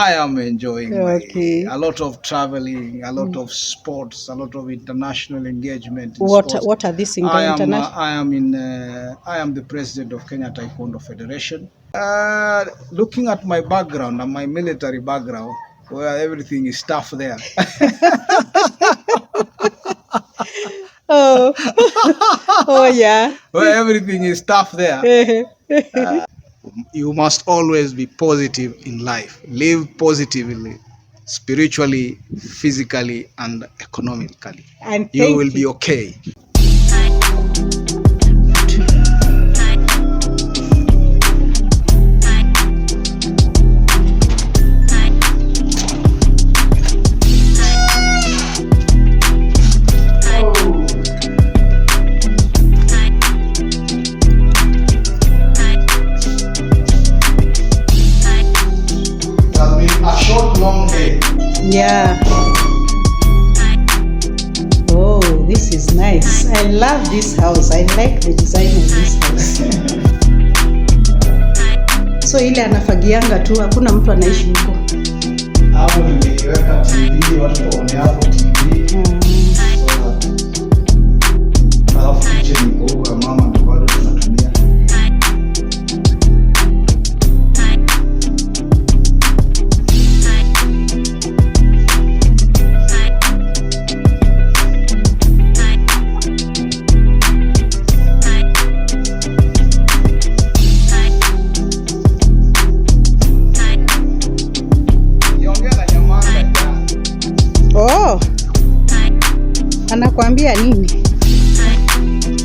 I am enjoying Okay. a lot of traveling, a lot of sports, a lot of international engagement in What sports. are these international? I am the president of Kenya Taekwondo Federation. Looking at my background and my military background, where everything is tough there. Oh, oh yeah. Where everything is tough there. You must always be positive in life. Live positively, spiritually, physically, and economically. And You will thank be you. okay. It has been a short, long day. Yeah. Oh, this is nice. I love this house. I like the design of this house. So ile anafagianga tu, hakuna mtu anaishi huko. Hapo nimeiweka TV, watu waone hapo TV. Alafu kitchen iko huko ya mama ndio bado tunatumia. Oh. Anakuambia nini?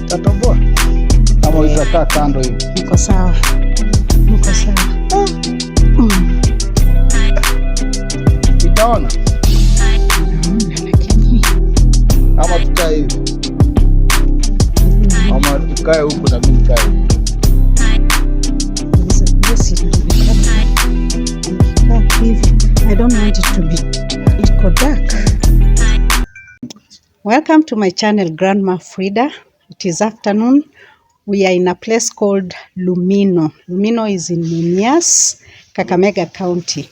Tatoboa. Kama utakaa kando hivi. Niko sawa. Niko sawa. Itaona. Naona lakini. Ama tukae hivi. Ama tukae huko na mimi nikae huko. I don't want it to be dark. Welcome to my channel, Grandma Frida. It is afternoon. We are in a place called Lumino. Lumino is in Mumias, Kakamega County.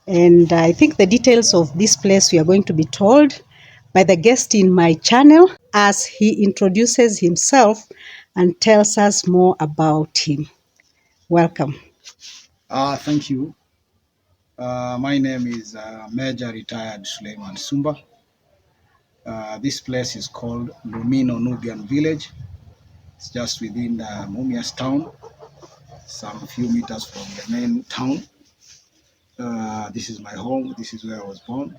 And I think the details of this place we are going to be told by the guest in my channel as he introduces himself and tells us more about him. Welcome. Thank you. My name is Major Retired Suleiman Sumba. This place is called Lumino Nubian Village. It's just within the Mumias town, some few meters from the main town. This is my home. This is where I was born.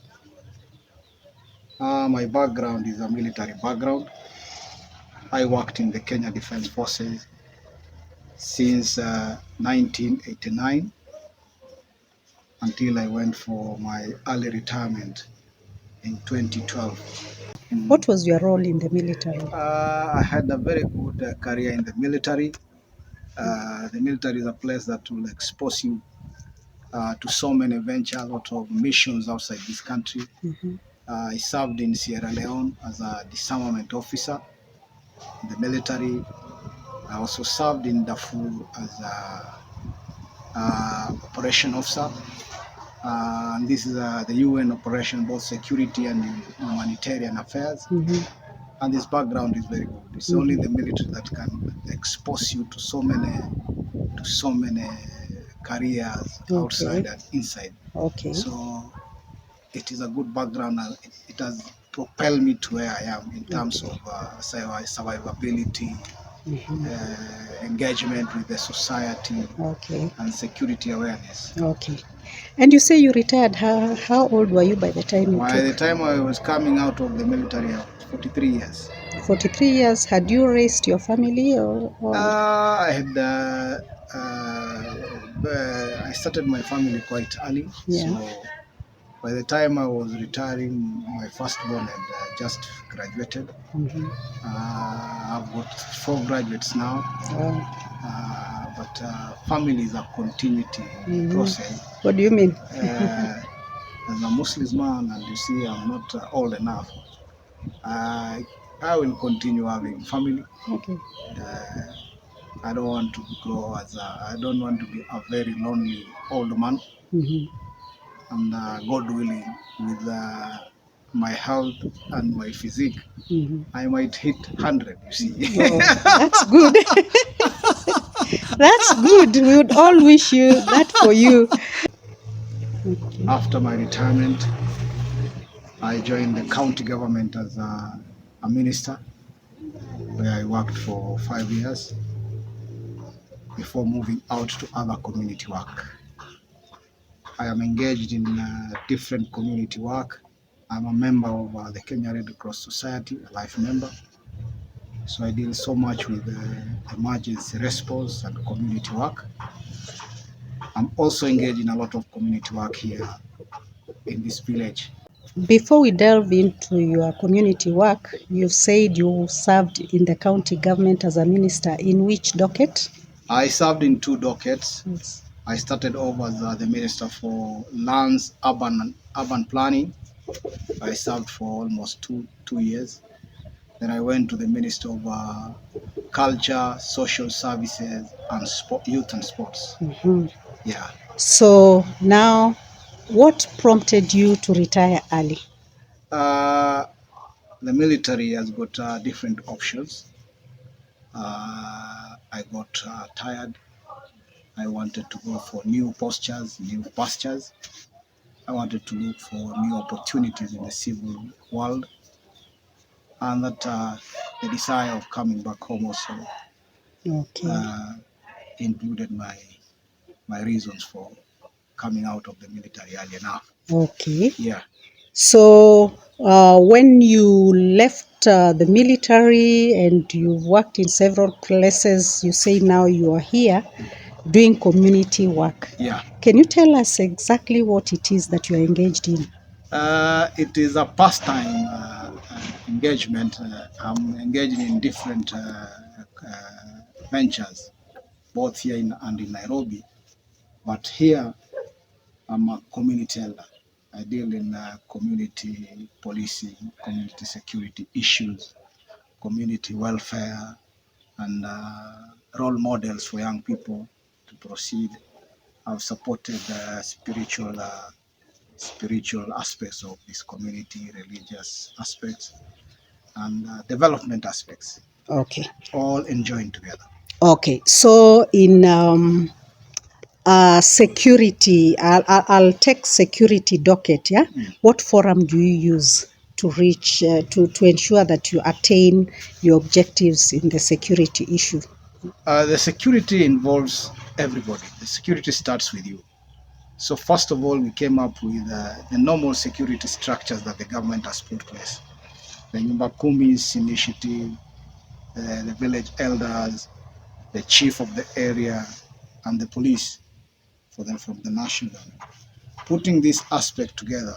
My background is a military background. I worked in the Kenya Defense Forces since 1989 until I went for my early retirement in 2012. What was your role in the military? I had a very good career in the military. The military is a place that will expose you to so many ventures, a lot of missions outside this country. I served in Sierra Leone as a disarmament officer in the military. I also served in Darfur as a operation officer. And this is the UN operation, both security and humanitarian affairs. And this background is very good. It's only the military that can expose you to so many careers outside and inside. Okay. So it is a good background, and it has propelled me to where I am in terms of survivability, engagement with the society, and security awareness. Okay. And you say you retired. How old were you by the time you By the time I was coming out of the military, I was 43 years. 43 years. Had you raised your family or? I had. I started my family quite early. Yeah. So by the time I was retiring, my firstborn had just graduated. I've got 4 graduates now. But family is a continuity process. What do you mean? As a Muslim man, and you see I'm not old enough, I will continue having family. Okay. I don't want to grow I don't want to be a very lonely old man. and God willing, with my health and my physique, I might hit 100, you see. Oh, that's good. That's good. We would all wish you that for you. Okay. After my retirement, I joined the county government as a minister, where I worked for 5 years before moving out to other community work. I am engaged in different community work. I'm a member of the Kenya Red Cross Society, a life member. So I deal so much with emergency response and community work. I'm also engaged in a lot of community work here in this village. Before we delve into your community work, you've said you served in the county government as a minister. In which docket? I served in 2 dockets. Yes. I started off as the Minister for Lands, Urban Planning. I served for almost two years. Then I went to the Minister of Culture, Social Services, and Youth and Sports. Yeah. So now, what prompted you to retire early? The military has got different options. I got tired. I wanted to go for new postures, new pastures. I wanted to look for new opportunities in the civil world, and that the desire of coming back home also Okay. included my reasons for coming out of the military early enough. Okay. Yeah. So when you left the military and you worked in several places, you say now you are here doing community work. Yeah. Can you tell us exactly what it is that you are engaged in? It is a pastime engagement. I'm engaged in different ventures, both here and in Nairobi. But here, I'm a community elder. I deal in community policing, community security issues, community welfare, and role models for young people to proceed. I've supported spiritual aspects of this community, religious aspects, and development aspects, Okay. all enjoying together. Okay. So in security, I'll take security docket. Yeah. What forum do you use to reach to ensure that you attain your objectives in the security issue? The security involves everybody. The security starts with you. So first of all, we came up with the normal security structures that the government has put in place. The Nyumba Kumi's initiative, the village elders, the chief of the area, and the police from the national government. Putting this aspect together,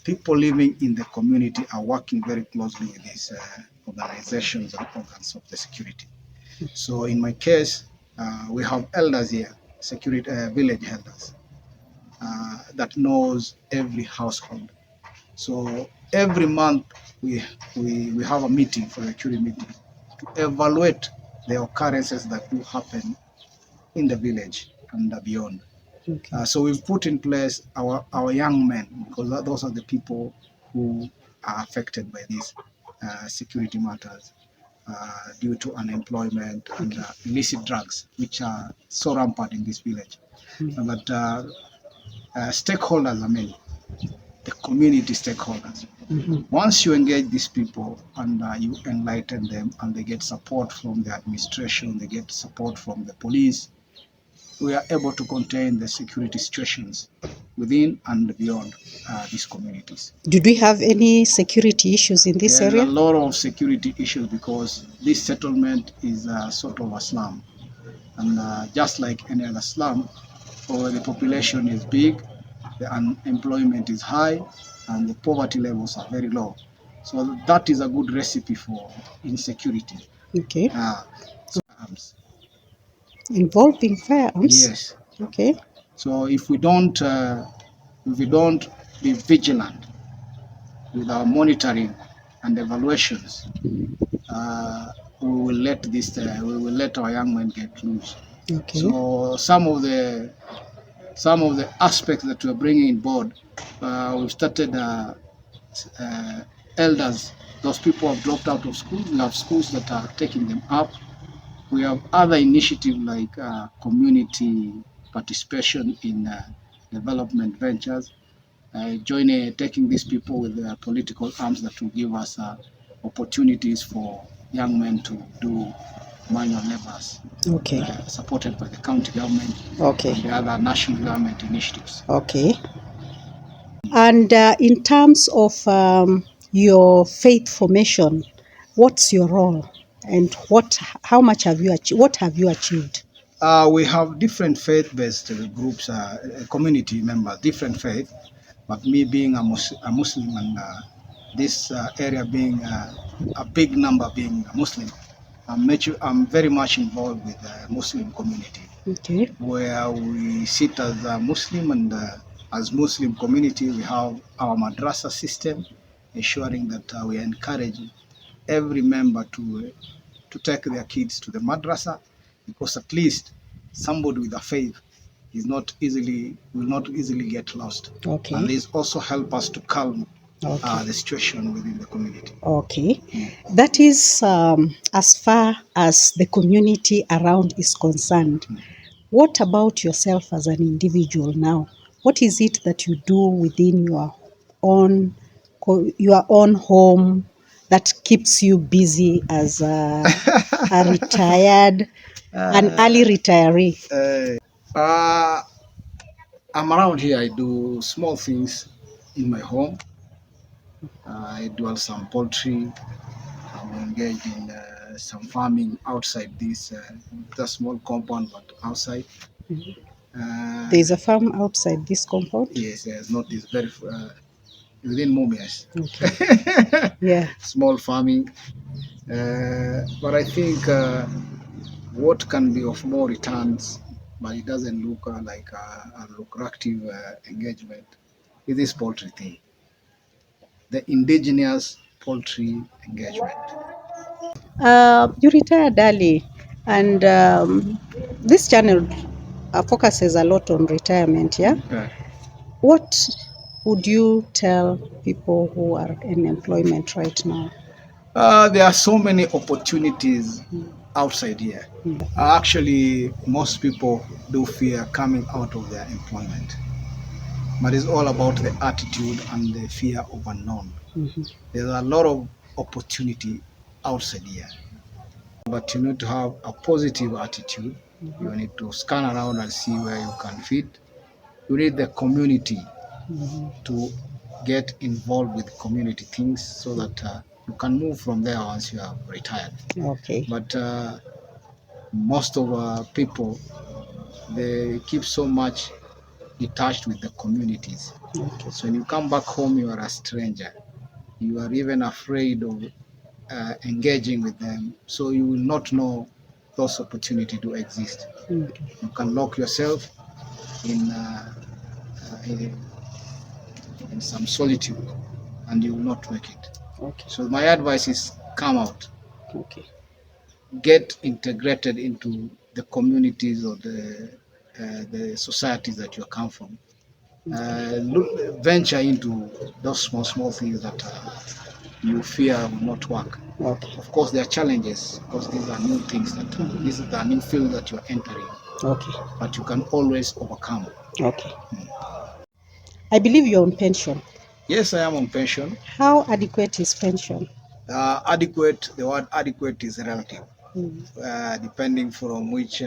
people living in the community are working very closely with these organizations and organs of the security. So in my case, we have elders here, security village elders, that knows every household. So every month we have a meeting for a security meeting to evaluate the occurrences that do happen in the village and beyond. Okay. So we've put in place our young men, because those are the people who are affected by these security matters due to unemployment and illicit drugs, which are so rampant in this village. But stakeholders are many, the community stakeholders. Once you engage these people and you enlighten them and they get support from the administration, they get support from the police, we are able to contain the security situations within and beyond these communities. Did we have any security issues in this There's area? a lot of security issues because this settlement is a sort of a slum. And just like any other slum, where the population is big, the unemployment is high, and the poverty levels are very low. So that is a good recipe for insecurity. Okay. Arms. Involving firearms? Yes. Okay. So if we don't be vigilant with our monitoring and evaluations, we will let our young men get loose. Okay. So some of the some of the aspects that we're bringing in board. We've started elders, those people who have dropped out of school. We have schools that are taking them up. We have other initiatives like community participation in development ventures, taking these people with their political arms that will give us opportunities for young men to do manual labors, Okay. supported by the county government Okay. and the other national government initiatives. Okay. And in terms of your faith formation, what's your role, and how much have you achieved? What have you achieved? We have different faith-based groups, community members, different faith. But me being a Muslim and this area being a big number being a Muslim, I'm very much involved with the Muslim community. Okay. Where we sit as a Muslim and as Muslim community, we have our madrasa system, ensuring that we encourage every member to take their kids to the madrasa, because at least somebody with a faith will not easily get lost. Okay. And this also help us to calm Okay. the situation within the community. Okay. That is as far as the community around is concerned. What about yourself as an individual now? What is it that you do within own your own home that keeps you busy as a retired, an early retiree? Uh, I'm around here. I do small things in my home. I do some poultry. I'm engaged in some farming outside this the small compound, but outside. There is a farm outside this compound. Yes, yes, not this very within Mumias. Okay. Yeah. Small farming, but I think what can be of more returns, but it doesn't look like a lucrative engagement, is this poultry thing, the indigenous poultry engagement. You retired early, and this channel focuses a lot on retirement. Yeah. Yeah. What would you tell people who are in employment right now? There are so many opportunities outside here. Actually, most people do fear coming out of their employment, but it's all about the attitude and the fear of unknown. There's a lot of opportunity outside here, but you need to have a positive attitude. You need to scan around and see where you can fit. You need the community to get involved with community things so that you can move from there once you are retired. Okay. But most of people, they keep so much detached with the communities. Okay. So when you come back home, you are a stranger. You are even afraid of engaging with them. So you will not know those opportunities do exist. Okay. You can lock yourself in, in some solitude and you will not make it. Okay. So my advice is come out, Okay. get integrated into the communities or the societies that you come from. Venture into those small things that you fear will not work. Okay. Of course, there are challenges because these are new things that this is the new field that you are entering. Okay. But you can always overcome. Okay. I believe you're on pension. Yes, I am on pension. How adequate is pension? Adequate. The word adequate is relative. Mm. Depending from which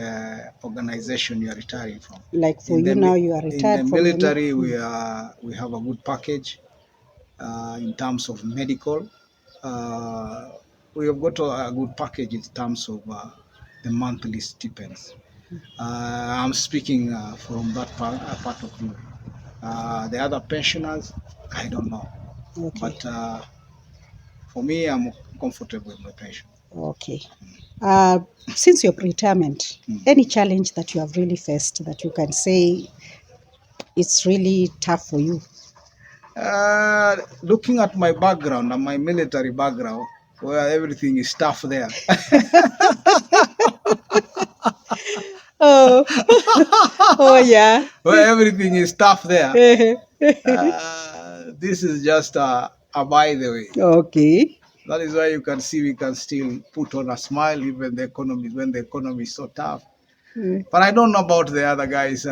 organization you are retiring from. Like for you now, you are in retired the from military, we have a good package in terms of medical. We have got a good package in terms of the monthly stipends. I'm speaking from that part of view. The other pensioners, I don't know. Okay. But for me, I'm comfortable with my pension. Okay. Since your retirement, any challenge that you have really faced that you can say it's really tough for you? Looking at my background and my military background, where everything is tough there. Oh, oh yeah. where everything is tough there. This is just a by the way. Okay. That is why you can see we can still put on a smile even when the economy is so tough. But I don't know about the other guys.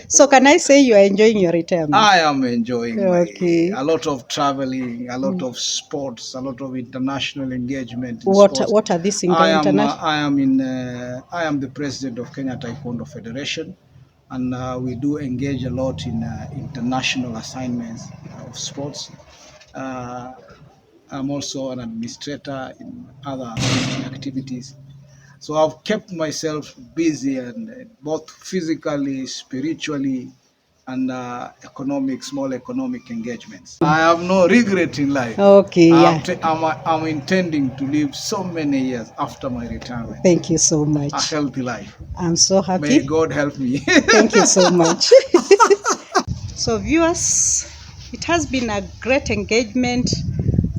So can I say you are enjoying your retirement? I am enjoying Okay. a lot of traveling, a lot of sports, a lot of international engagement in What sports. are these international? I am the president of Kenya Taekwondo Federation, and we do engage a lot in international assignments of sports. Uh, I'm also an administrator in other activities. So I've kept myself busy and both physically, spiritually, and small economic engagements. I have no regret in life. Okay, yeah. I'm intending to live so many years after my retirement. Thank you so A much. healthy life. I'm so May happy. God help me. Thank you so much. So viewers, it has been a great engagement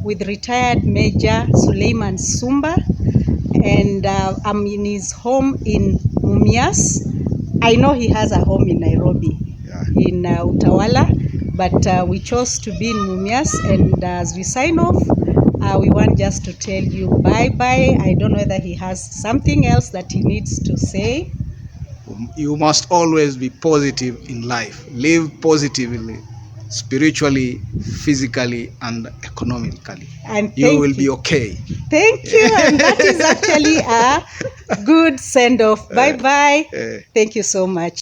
with retired Major Suleiman Sumba, and I'm in his home in Mumias. I know he has a home in Nairobi, in Utawala, but we chose to be in Mumias, and as we sign off, we want just to tell you bye-bye. I don't know whether he has something else that he needs to say. You must always be positive in life. Live positively, spiritually, physically, and economically. And You will be okay. Thank you. And that is actually a good send-off. Bye-bye. Thank you so much.